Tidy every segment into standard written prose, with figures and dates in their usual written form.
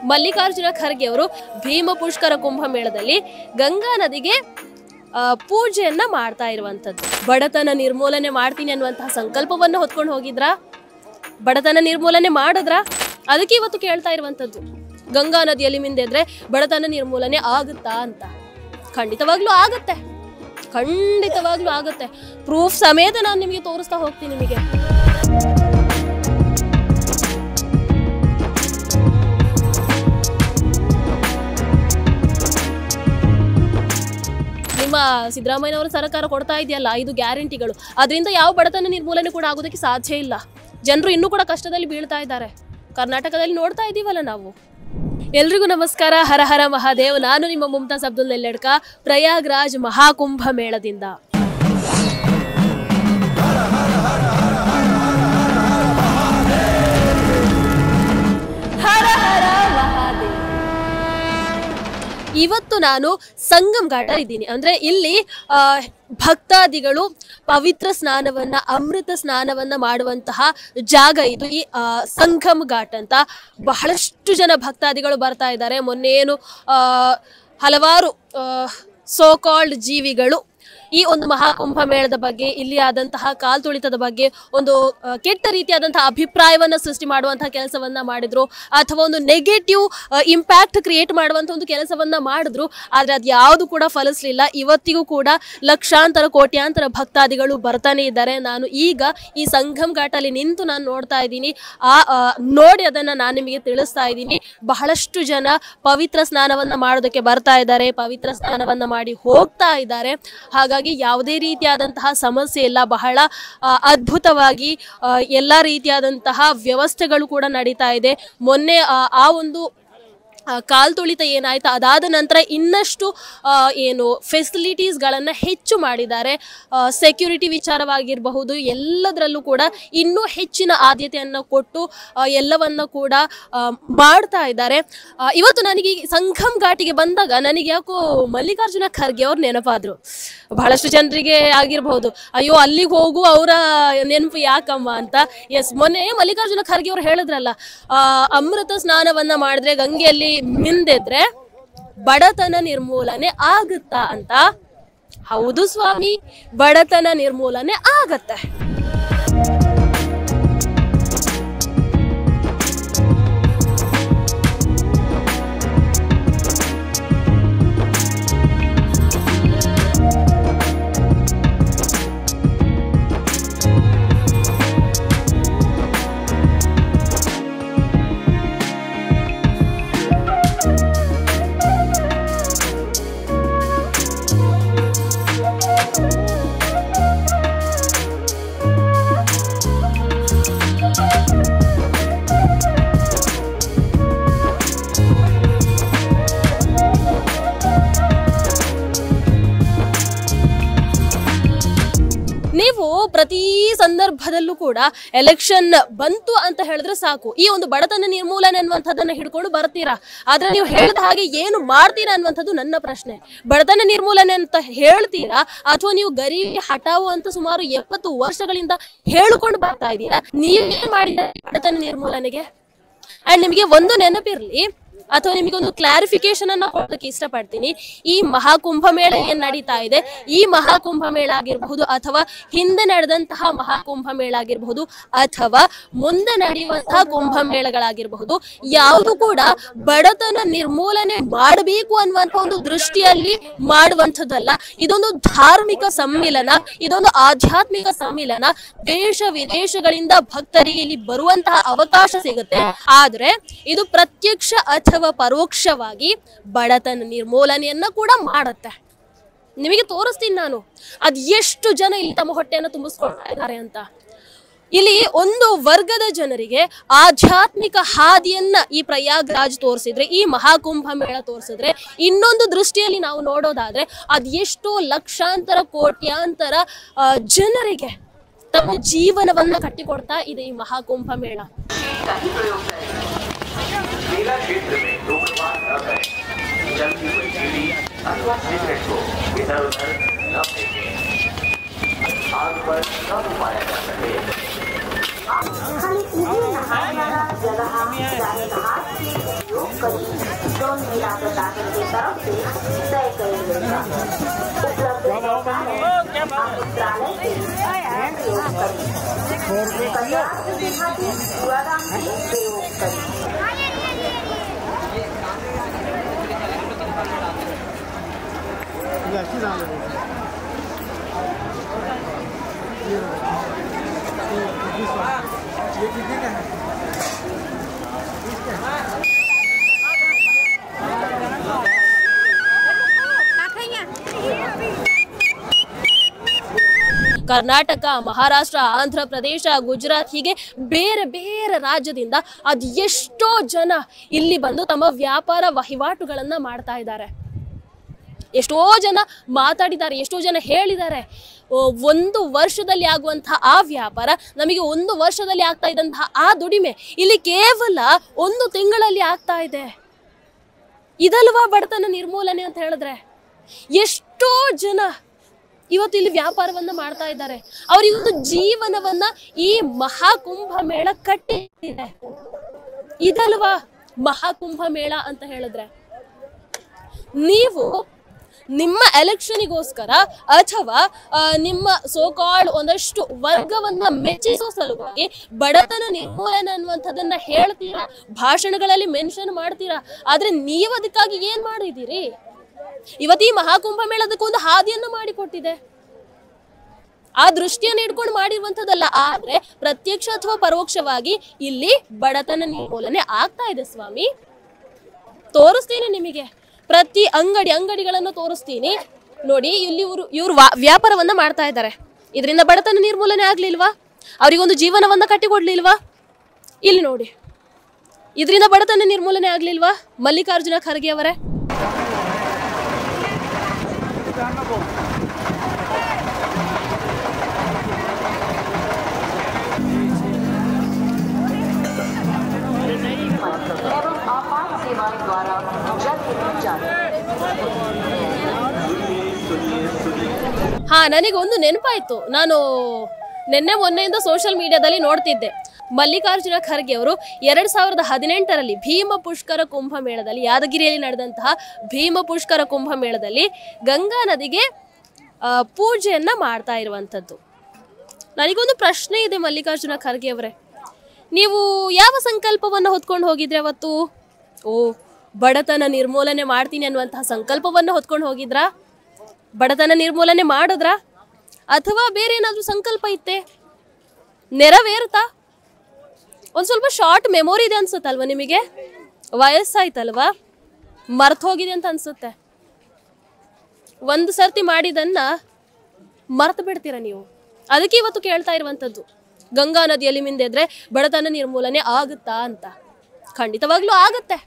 ಮಲ್ಲಿಕಾರ್ಜುನ ಖರ್ಗೆ ಅವರು ಭೀಮ ಪುಷ್ಕರ ಕುಂಭಮೇಳದಲ್ಲಿ ಗಂಗಾ ನದಿಗೆ ಪೂಜೆಯನ್ನ ಮಾಡ್ತಾ ಇರುವಂತದ್ದು. ಬಡತನ ನಿರ್ಮೂಲನೆ ಮಾಡ್ತೀನಿ ಅನ್ನುವಂತಹ ಸಂಕಲ್ಪವನ್ನ ಹೊತ್ಕೊಂಡು ಹೋಗಿದ್ರ, ಬಡತನ ನಿರ್ಮೂಲನೆ ಮಾಡಿದ್ರ, ಅದಕ್ಕೆ ಇವತ್ತು ಕೇಳ್ತಾ ಇರುವಂತದ್ದು ಗಂಗಾ ನದಿಯಲ್ಲಿ ಮಿಂದೆದ್ರೆ ಬಡತನ ನಿರ್ಮೂಲನೆ ಆಗುತ್ತಾ ಅಂತ. ಖಂಡಿತವಾಗ್ಲೂ ಆಗತ್ತೆ, ಖಂಡಿತವಾಗ್ಲೂ ಆಗತ್ತೆ. ಪ್ರೂಫ್ ಸಮೇತ ನಾನು ನಿಮಗೆ ತೋರಿಸ್ತಾ ಹೋಗ್ತೀನಿ. ನಿಮಗೆ ನಿಮ್ಮ ಸಿದ್ದರಾಮಯ್ಯನವರ ಸರ್ಕಾರ ಕೊಡ್ತಾ ಇದೆಯಲ್ಲ 5 ಗ್ಯಾರಂಟಿಗಳು, ಅದರಿಂದ ಯಾವ ಬಡತನ ನಿರ್ಮೂಲನೆ ಕೂಡ ಆಗೋದಕ್ಕೆ ಸಾಧ್ಯ ಇಲ್ಲ. ಜನರು ಇನ್ನೂ ಕೂಡ ಕಷ್ಟದಲ್ಲಿ ಬೀಳ್ತಾ ಇದ್ದಾರೆ. ಕರ್ನಾಟಕದಲ್ಲಿ ನೋಡ್ತಾ ಇದೀವಲ್ಲ ನಾವು. ಎಲ್ರಿಗೂ ನಮಸ್ಕಾರ, ಹರ ಹರ ಮಹಾದೇವ್. ನಾನು ನಿಮ್ಮ ಮುಮ್ತಾಜ್ ಅಬ್ದುಲ್ ನೆಲ್ಲೆಡ್ಕ, ಪ್ರಯಾಗ್ರಾಜ್ ಮಹಾಕುಂಭ ಮೇಳದಿಂದ. ಇವತ್ತು ನಾನು ಸಂಗಮ್ ಘಾಟ ಇದ್ದೀನಿ. ಅಂದ್ರೆ ಇಲ್ಲಿ ಭಕ್ತಾದಿಗಳು ಪವಿತ್ರ ಸ್ನಾನವನ್ನ, ಅಮೃತ ಸ್ನಾನವನ್ನ ಮಾಡುವಂತಹ ಜಾಗ ಇದು. ಈ ಸಂಗಮ್ ಘಾಟ್ ಅಂತ ಬಹಳಷ್ಟು ಜನ ಭಕ್ತಾದಿಗಳು ಬರ್ತಾ ಇದ್ದಾರೆ. ಮೊನ್ನೇನು ಹಲವಾರು ಸೋ ಕಾಲ್ಡ್ ಜೀವಿಗಳು ಈ ಒಂದು ಮಹಾಕುಂಭ ಮೇಳದ ಬಗ್ಗೆ, ಇಲ್ಲಿ ಆದಂತಹ ಕಾಲ್ತುಳಿತದ ಬಗ್ಗೆ ಒಂದು ಕೆಟ್ಟ ರೀತಿಯಾದಂತಹ ಅಭಿಪ್ರಾಯವನ್ನ ಸೃಷ್ಟಿ ಮಾಡುವಂತಹ ಕೆಲಸವನ್ನ ಮಾಡಿದ್ರು, ಅಥವಾ ಒಂದು ನೆಗೆಟಿವ್ ಇಂಪ್ಯಾಕ್ಟ್ ಕ್ರಿಯೇಟ್ ಮಾಡುವಂತ ಒಂದು ಕೆಲಸವನ್ನ ಮಾಡಿದ್ರು. ಆದ್ರೆ ಅದು ಯಾವುದು ಕೂಡ ಫಲಿಸಲಿಲ್ಲ. ಇವತ್ತಿಗೂ ಕೂಡ ಲಕ್ಷಾಂತರ ಕೋಟ್ಯಾಂತರ ಭಕ್ತಾದಿಗಳು ಬರ್ತಾನೆ ಇದ್ದಾರೆ. ನಾನು ಈಗ ಈ ಸಂಗಮ್ ಘಾಟಲ್ಲಿ ನಿಂತು ನಾನು ನೋಡ್ತಾ ಇದ್ದೀನಿ. ನೋಡಿ ಅದನ್ನ ನಾನು ನಿಮಗೆ ತಿಳಿಸ್ತಾ ಇದ್ದೀನಿ. ಬಹಳಷ್ಟು ಜನ ಪವಿತ್ರ ಸ್ನಾನವನ್ನ ಮಾಡೋದಕ್ಕೆ ಬರ್ತಾ ಇದ್ದಾರೆ, ಪವಿತ್ರ ಸ್ನಾನವನ್ನ ಮಾಡಿ ಹೋಗ್ತಾ ಇದ್ದಾರೆ. ಹಾಗಾಗಿ ಯಾವುದೇ ರೀತಿಯಾದಂತಹ ಸಮಸ್ಯೆ ಇಲ್ಲ. ಬಹಳ ಅದ್ಭುತವಾಗಿ ಎಲ್ಲ ರೀತಿಯಾದಂತಹ ವ್ಯವಸ್ಥೆಗಳು ಕೂಡ ನಡೀತಾ ಇದೆ. ಮೊನ್ನೆ ಆ ಒಂದು ಕಾಲ್ತುಳಿತ ಏನಾಯ್ತು, ಅದಾದ ನಂತರ ಇನ್ನಷ್ಟು ಏನು ಫೆಸಿಲಿಟೀಸ್ಗಳನ್ನು ಹೆಚ್ಚು ಮಾಡಿದ್ದಾರೆ. ಸೆಕ್ಯೂರಿಟಿ ವಿಚಾರವಾಗಿರಬಹುದು, ಎಲ್ಲದರಲ್ಲೂ ಕೂಡ ಇನ್ನೂ ಹೆಚ್ಚಿನ ಆದ್ಯತೆಯನ್ನು ಕೊಟ್ಟು ಎಲ್ಲವನ್ನ ಕೂಡ ಮಾಡ್ತಾ ಇದ್ದಾರೆ. ಇವತ್ತು ನನಗೆ ಸಂಗಮ್ ಘಾಟಿಗೆ ಬಂದಾಗ ನನಗೆ ಯಾಕೋ ಮಲ್ಲಿಕಾರ್ಜುನ ಖರ್ಗೆ ಅವ್ರು ನೆನಪಾದ್ರು. ಬಹಳಷ್ಟು ಜನರಿಗೆ ಆಗಿರಬಹುದು, ಅಯ್ಯೋ ಅಲ್ಲಿಗೆ ಹೋಗು, ಅವರ ನೆನಪು ಯಾಕಮ್ಮ ಅಂತ. ಎಸ್, ಮೊನ್ನೆ ಮಲ್ಲಿಕಾರ್ಜುನ ಖರ್ಗೆ ಅವ್ರು ಹೇಳಿದ್ರಲ್ಲ, ಅಮೃತ ಸ್ನಾನವನ್ನ ಮಾಡಿದ್ರೆ, ಗಂಗೆಯಲ್ಲಿ ಮಿಂದೆದ್ರೆ ಬಡತನ ನಿರ್ಮೂಲನೆ ಆಗುತ್ತಾ ಅಂತ. ಹೌದು ಸ್ವಾಮಿ, ಬಡತನ ನಿರ್ಮೂಲನೆ ಆಗತ್ತೆ. ನೀವು ಪ್ರತಿ ಸಂದರ್ಭದಲ್ಲೂ ಕೂಡ ಎಲೆಕ್ಷನ್ ಬಂತು ಅಂತ ಹೇಳಿದ್ರೆ ಸಾಕು, ಈ ಒಂದು ಬಡತನ ನಿರ್ಮೂಲನೆ ಅನ್ನುವಂಥದ್ದನ್ನ ಹಿಡ್ಕೊಂಡು ಬರ್ತೀರಾ. ಆದ್ರೆ ನೀವು ಹೇಳಿದ ಹಾಗೆ ಏನು ಮಾಡ್ತೀರಾ ಅನ್ನುವಂಥದ್ದು ನನ್ನ ಪ್ರಶ್ನೆ. ಬಡತನ ನಿರ್ಮೂಲನೆ ಅಂತ ಹೇಳ್ತೀರಾ, ಅಥವಾ ನೀವು ಗರೀಬಿ ಹಟಾವು ಅಂತ ಸುಮಾರು 70 ವರ್ಷಗಳಿಂದ ಹೇಳಿಕೊಂಡು ಬರ್ತಾ ಇದ್ದೀರಾ. ನೀವೇನ್ ಮಾಡಿದ ಬಡತನ ನಿರ್ಮೂಲನೆಗೆ? ಅಂಡ್ ನಿಮಗೆ ಒಂದು ನೆನಪಿರ್ಲಿ, ಅಥವಾ ನಿಮಗೊಂದು ಕ್ಲಾರಿಫಿಕೇಶನ್ ಅನ್ನ ಕೊಡೋದಕ್ಕೆ ಇಷ್ಟಪಡ್ತೀನಿ. ಈ ಮಹಾಕುಂಭ ಮೇಳ ಏನ್ ನಡೀತಾ ಇದೆ, ಈ ಮಹಾಕುಂಭ ಮೇಳ ಆಗಿರಬಹುದು, ಅಥವಾ ಹಿಂದೆ ನಡೆದಂತಹ ಮಹಾಕುಂಭ ಮೇಳ ಆಗಿರಬಹುದು, ಅಥವಾ ಮುಂದೆ ನಡೆಯುವಂತಹ ಕುಂಭಮೇಳಗಳಾಗಿರಬಹುದು, ಯಾವುದು ಕೂಡ ಬಡತನ ನಿರ್ಮೂಲನೆ ಮಾಡಬೇಕು ಅನ್ನುವಂತ ಒಂದು ದೃಷ್ಟಿಯಲ್ಲಿ ಮಾಡುವಂಥದ್ದಲ್ಲ. ಇದೊಂದು ಧಾರ್ಮಿಕ ಸಮ್ಮಿಲನ, ಇದೊಂದು ಆಧ್ಯಾತ್ಮಿಕ ಸಮ್ಮಿಲನ. ದೇಶ ವಿದೇಶಗಳಿಂದ ಭಕ್ತರಿಗೆ ಇಲ್ಲಿ ಬರುವಂತಹ ಅವಕಾಶ ಸಿಗುತ್ತೆ. ಆದ್ರೆ ಇದು ಪ್ರತ್ಯಕ್ಷ ಅಥವಾ ಪರೋಕ್ಷವಾಗಿ ಬಡತನ ನಿರ್ಮೂಲನೆಯನ್ನ ಕೂಡ ಮಾಡುತ್ತೆ. ನಿಮಗೆ ತೋರಿಸ್ತೀನಿ ನಾನು ಅದ್ ಎಷ್ಟು ಜನ ಇಲ್ಲಿ ತಮ್ಮ ಹೊಟ್ಟೆಯನ್ನು ತುಂಬಿಸ್ಕೊಳ್ತಾ ಇದ್ದಾರೆ ಅಂತ. ಇಲ್ಲಿ ಒಂದು ವರ್ಗದ ಜನರಿಗೆ ಆಧ್ಯಾತ್ಮಿಕ ಹಾದಿಯನ್ನ ಈ ಪ್ರಯಾಗ್ರಾಜ್ ತೋರಿಸಿದ್ರೆ, ಈ ಮಹಾಕುಂಭ ಮೇಳ ತೋರಿಸಿದ್ರೆ, ಇನ್ನೊಂದು ದೃಷ್ಟಿಯಲ್ಲಿ ನಾವು ನೋಡೋದಾದ್ರೆ ಅದ್ ಎಷ್ಟೋ ಲಕ್ಷಾಂತರ ಕೋಟ್ಯಾಂತರ ಜನರಿಗೆ ತಮ್ಮ ಜೀವನವನ್ನ ಕಟ್ಟಿಕೊಡ್ತಾ ಇದೆ ಈ ಮಹಾಕುಂಭ ಮೇಳ. मेला क्षेत्र में धूम्रपान न करें, जल की कोई बीड़ी अथवा सिगरेट को इधर उधर न फेंकें, आग पर न घुमाया जा सके। खाली इन्हें नहाना जगह यानी हाथ की योग करी जोन जिला प्रशासन की तरफ से तय कर दिया उपलब्ध मंत्रालय से योग करी पंजाब विभागी द्वारा प्रयोग करी ಕರ್ನಾಟಕ, ಮಹಾರಾಷ್ಟ್ರ, ಆಂಧ್ರ ಪ್ರದೇಶ, ಗುಜರಾತ್ ಹೀಗೆ ಬೇರೆ ಬೇರೆ ರಾಜ್ಯದಿಂದ ಅದು ಎಷ್ಟೋ ಜನ ಇಲ್ಲಿ ಬಂದು ತಮ್ಮ ವ್ಯಾಪಾರ ವಹಿವಾಟುಗಳನ್ನ ಮಾಡ್ತಾ ಇದ್ದಾರೆ. ಎಷ್ಟೋ ಜನ ಮಾತಾಡಿದ್ದಾರೆ, ಎಷ್ಟೋ ಜನ ಹೇಳಿದ್ದಾರೆ. ಒಂದು ವರ್ಷದಲ್ಲಿ ಆಗುವಂತಹ ಆ ವ್ಯಾಪಾರ ನಮಗೆ ಒಂದು ವರ್ಷದಲ್ಲಿ ಆಗ್ತಾ ಇದ್ದಂತಹ ಆ ದುಡಿಮೆ ಇಲ್ಲಿ ಕೇವಲ ಒಂದು ತಿಂಗಳಲ್ಲಿ ಆಗ್ತಾ ಇದೆ. ಇದಲ್ವಾ ಬಡತನ ನಿರ್ಮೂಲನೆ ಅಂತ ಹೇಳಿದ್ರೆ? ಎಷ್ಟೋ ಜನ ಇವತ್ತು ಇಲ್ಲಿ ವ್ಯಾಪಾರವನ್ನ ಮಾಡ್ತಾ ಇದ್ದಾರೆ. ಅವರಿಗೊಂದು ಜೀವನವನ್ನ ಈ ಮಹಾಕುಂಭ ಮೇಳ ಕಟ್ಟಿದೆ. ಇದಲ್ವಾ ಮಹಾಕುಂಭ ಮೇಳ ಅಂತ ಹೇಳಿದ್ರೆ? ನೀವು ನಿಮ್ಮ ಎಲೆಕ್ಷನಿಗೋಸ್ಕರ ಅಥವಾ ನಿಮ್ಮ ಸೋಕಾಲ್ಡ್ ಒಂದಷ್ಟು ವರ್ಗವನ್ನ ಮೆಚ್ಚಿಸೋ ಸಲುವಾಗಿ ಬಡತನ ನಿರ್ಮೂಲನೆ ಅನ್ನುವಂಥದ್ದನ್ನ ಹೇಳ್ತೀರಾ, ಭಾಷಣಗಳಲ್ಲಿ ಮೆನ್ಷನ್ ಮಾಡ್ತೀರಾ. ಆದ್ರೆ ನೀವು ಅದಕ್ಕಾಗಿ ಏನ್ ಮಾಡಿದ್ದೀರಿ? ಇವತ್ತು ಈ ಮಹಾಕುಂಭ ಮೇಳದಕ್ಕೊಂದು ಹಾದಿಯನ್ನು ಮಾಡಿಕೊಟ್ಟಿದೆ. ಆ ದೃಷ್ಟಿಯನ್ನು ಇಟ್ಕೊಂಡು ಮಾಡಿರುವಂಥದ್ದಲ್ಲ, ಆದ್ರೆ ಪ್ರತ್ಯಕ್ಷ ಅಥವಾ ಪರೋಕ್ಷವಾಗಿ ಇಲ್ಲಿ ಬಡತನ ನಿರ್ಮೂಲನೆ ಆಗ್ತಾ ಇದೆ ಸ್ವಾಮಿ. ತೋರಿಸ್ತೀನಿ ನಿಮಗೆ, ಪ್ರತಿ ಅಂಗಡಿಗಳನ್ನು ತೋರಿಸ್ತೀನಿ ನೋಡಿ. ಇಲ್ಲಿ ಇವ್ರು ವ್ಯಾಪಾರವನ್ನ ಮಾಡ್ತಾ ಇದ್ದಾರೆ. ಇದರಿಂದ ಬಡತನ ನಿರ್ಮೂಲನೆ ಆಗ್ಲಿಲ್ವಾ? ಅವರಿಗೊಂದು ಜೀವನವನ್ನ ಕಟ್ಟಿಕೊಡ್ಲಿಲ್ವಾ? ಇಲ್ಲಿ ನೋಡಿ, ಇದರಿಂದ ಬಡತನ ನಿರ್ಮೂಲನೆ ಆಗ್ಲಿಲ್ವಾ? ಮಲ್ಲಿಕಾರ್ಜುನ ಖರ್ಗೆ ಅವರೇ, ಹಾ, ನನಗೊಂದು ನೆನಪಾಯ್ತು. ನಾನು ಮೊನ್ನೆಯಿಂದ ಸೋಷಿಯಲ್ ಮೀಡಿಯಾದಲ್ಲಿ ನೋಡ್ತಿದ್ದೆ. ಮಲ್ಲಿಕಾರ್ಜುನ ಖರ್ಗೆ ಅವರು 2018ರಲ್ಲಿ ಭೀಮ ಪುಷ್ಕರ ಕುಂಭ ಮೇಳದಲ್ಲಿ, ಯಾದಗಿರಿಯಲ್ಲಿ ನಡೆದಂತಹ ಭೀಮ ಪುಷ್ಕರ ಕುಂಭ ಮೇಳದಲ್ಲಿ ಗಂಗಾ ನದಿಗೆ ಪೂಜೆಯನ್ನ ಮಾಡ್ತಾ ಇರುವಂಥದ್ದು. ನನಗೊಂದು ಪ್ರಶ್ನೆ ಇದೆ ಮಲ್ಲಿಕಾರ್ಜುನ ಖರ್ಗೆ ಅವರೇ, ನೀವು ಯಾವ ಸಂಕಲ್ಪವನ್ನು ಹೊತ್ಕೊಂಡು ಹೋಗಿದ್ರೆ ಅವತ್ತು? ಬಡತನ ನಿರ್ಮೂಲನೆ ಮಾಡ್ತೀನಿ ಅನ್ನುವಂತಹ ಸಂಕಲ್ಪವನ್ನು ಹೊತ್ಕೊಂಡು ಹೋಗಿದ್ರಾ? ಬಡತನ ನಿರ್ಮೂಲನೆ ಮಾಡಿದ್ರಾ? ಅಥವಾ ಬೇರೆ ಏನಾದ್ರೂ ಸಂಕಲ್ಪ ಇತ್ತೆ? ನೆರವೇರುತ್ತಾ? ಒಂದ್ ಸ್ವಲ್ಪ ಶಾರ್ಟ್ ಮೆಮೊರಿ ಇದೆ ಅನ್ಸುತ್ತಲ್ವ ನಿಮಗೆ? ವಯಸ್ಸಾಯ್ತಲ್ವಾ, ಮರ್ತು ಹೋಗಿದೆ ಅಂತ ಅನ್ಸುತ್ತೆ. ಒಂದು ಸರ್ತಿ ಮಾಡಿದನ್ನ ಮರ್ತು ಬಿಡ್ತೀರಾ ನೀವು. ಅದಕ್ಕೆ ಇವತ್ತು ಕೇಳ್ತಾ ಇರುವಂತದ್ದು, ಗಂಗಾ ನದಿಯಲ್ಲಿ ಮಿಂದೆದ್ರೆ ಬಡತನ ನಿರ್ಮೂಲನೆ ಆಗುತ್ತಾ ಅಂತ. ಖಂಡಿತವಾಗ್ಲೂ ಆಗತ್ತೆ,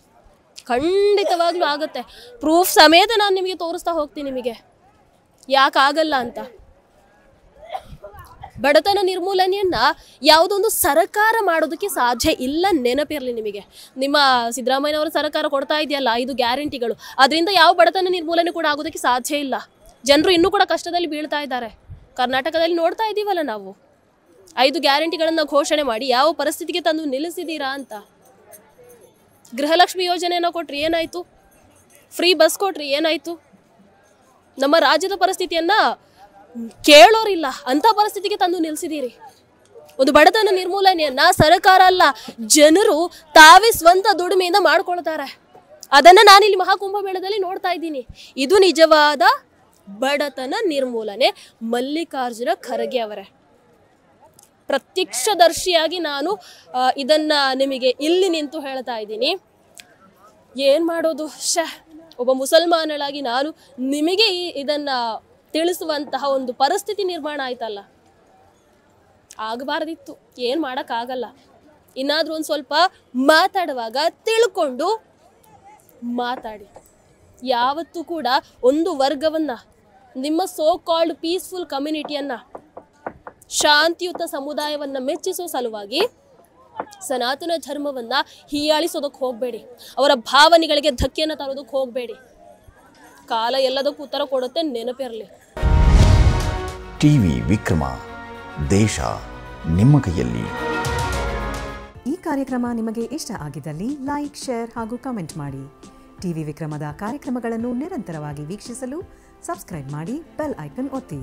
ಖಂಡಿತವಾಗ್ಲೂ ಆಗತ್ತೆ. ಪ್ರೂಫ್ ಸಮೇತ ನಾನು ನಿಮಗೆ ತೋರಿಸ್ತಾ ಹೋಗ್ತೀನಿ ನಿಮಗೆ ಯಾಕಾಗಲ್ಲ ಅಂತ. ಬಡತನ ನಿರ್ಮೂಲನೆಯನ್ನ ಯಾವುದೊಂದು ಸರ್ಕಾರ ಮಾಡೋದಕ್ಕೆ ಸಾಧ್ಯ ಇಲ್ಲ, ನೆನಪಿರಲಿ ನಿಮಗೆ. ನಿಮ್ಮ ಸಿದ್ದರಾಮಯ್ಯನವರ ಸರ್ಕಾರ ಕೊಡ್ತಾ ಇದೆಯಲ್ಲ 5 ಗ್ಯಾರಂಟಿಗಳು, ಅದರಿಂದ ಯಾವ ಬಡತನ ನಿರ್ಮೂಲನೆ ಕೂಡ ಆಗೋದಕ್ಕೆ ಸಾಧ್ಯ ಇಲ್ಲ. ಜನರು ಇನ್ನೂ ಕೂಡ ಕಷ್ಟದಲ್ಲಿ ಬೀಳ್ತಾ ಇದ್ದಾರೆ. ಕರ್ನಾಟಕದಲ್ಲಿ ನೋಡ್ತಾ ಇದ್ದೀವಲ್ಲ ನಾವು, 5 ಗ್ಯಾರಂಟಿಗಳನ್ನ ಘೋಷಣೆ ಮಾಡಿ ಯಾವ ಪರಿಸ್ಥಿತಿಗೆ ತಂದು ನಿಲ್ಲಿಸಿದೀರಾ ಅಂತ. ಗೃಹಲಕ್ಷ್ಮಿ ಯೋಜನೆಯನ್ನು ಕೊಟ್ರಿ, ಏನಾಯ್ತು? ಫ್ರೀ ಬಸ್ ಕೊಟ್ರಿ, ಏನಾಯ್ತು? ನಮ್ಮ ರಾಜ್ಯದ ಪರಿಸ್ಥಿತಿಯನ್ನ ಕೇಳೋರಿಲ್ಲ ಅಂತ ಪರಿಸ್ಥಿತಿಗೆ ತಂದು ನಿಲ್ಸಿದೀರಿ. ಒಂದು ಬಡತನ ನಿರ್ಮೂಲನೆಯನ್ನ ಸರ್ಕಾರ ಅಲ್ಲ, ಜನರು ತಾವೇ ಸ್ವಂತ ದುಡಿಮೆಯಿಂದ ಮಾಡ್ಕೊಳ್ತಾರೆ. ಅದನ್ನ ನಾನಿಲ್ಲಿ ಮಹಾಕುಂಭ ಮೇಳದಲ್ಲಿ ನೋಡ್ತಾ ಇದ್ದೀನಿ. ಇದು ನಿಜವಾದ ಬಡತನ ನಿರ್ಮೂಲನೆ. ಮಲ್ಲಿಕಾರ್ಜುನ ಖರ್ಗೆ ಅವರೇ, ಪ್ರತ್ಯಕ್ಷದರ್ಶಿಯಾಗಿ ನಾನು ಇದನ್ನ ನಿಮಗೆ ಇಲ್ಲಿ ನಿಂತು ಹೇಳ್ತಾ ಇದ್ದೀನಿ. ಏನ್ ಮಾಡೋದು, ಒಬ್ಬ ಮುಸಲ್ಮಾನಳಾಗಿ ನಾನು ನಿಮಗೆ ಇದನ್ನ ತಿಳಿಸುವಂತಹ ಒಂದು ಪರಿಸ್ಥಿತಿ ನಿರ್ಮಾಣ ಆಯ್ತಲ್ಲ. ಆಗಬಾರ್ದಿತ್ತು, ಏನ್ ಮಾಡಕ್ಕಾಗಲ್ಲ. ಇನ್ನಾದ್ರೂ ಒಂದು ಸ್ವಲ್ಪ ಮಾತಾಡುವಾಗ ತಿಳ್ಕೊಂಡು ಮಾತಾಡಿ. ಯಾವತ್ತೂ ಕೂಡ ಒಂದು ವರ್ಗವನ್ನ, ನಿಮ್ಮ ಸೋ ಕಾಲ್ಡ್ ಪೀಸ್ಫುಲ್ ಕಮ್ಯುನಿಟಿಯನ್ನ, ಶಾಂತಿಯುತ ಸಮುದಾಯವನ್ನ ಮೆಚ್ಚಿಸೋ ಸಲುವಾಗಿ ಸನಾತನ ಧರ್ಮವನ್ನ ಹೀಯಾಳಿಸೋದಕ್ಕೆ ಹೋಗಬೇಡಿ. ಅವರ ಭಾವನೆಗಳಿಗೆ ಧಕ್ಕೆಯನ್ನು ತರೋದಕ್ಕೆ ಹೋಗಬೇಡಿ. ಕಾಲ ಎಲ್ಲದಕ್ಕೂ ಉತ್ತರ ಕೊಡುತ್ತೆ, ನೆನಪಿರಲಿ. ಟಿವಿ ವಿಕ್ರಮ, ದೇಶ ನಿಮ್ಮ ಕೈಯಲ್ಲಿ. ಈ ಕಾರ್ಯಕ್ರಮ ನಿಮಗೆ ಇಷ್ಟ ಆಗಿದ್ದಲ್ಲಿ ಲೈಕ್, ಶೇರ್ ಹಾಗೂ ಕಮೆಂಟ್ ಮಾಡಿ. ಟಿವಿ ವಿಕ್ರಮದ ಕಾರ್ಯಕ್ರಮಗಳನ್ನು ನಿರಂತರವಾಗಿ ವೀಕ್ಷಿಸಲು ಸಬ್ಸ್ಕ್ರೈಬ್ ಮಾಡಿ, ಬೆಲ್ ಐಕನ್ ಒತ್ತಿ.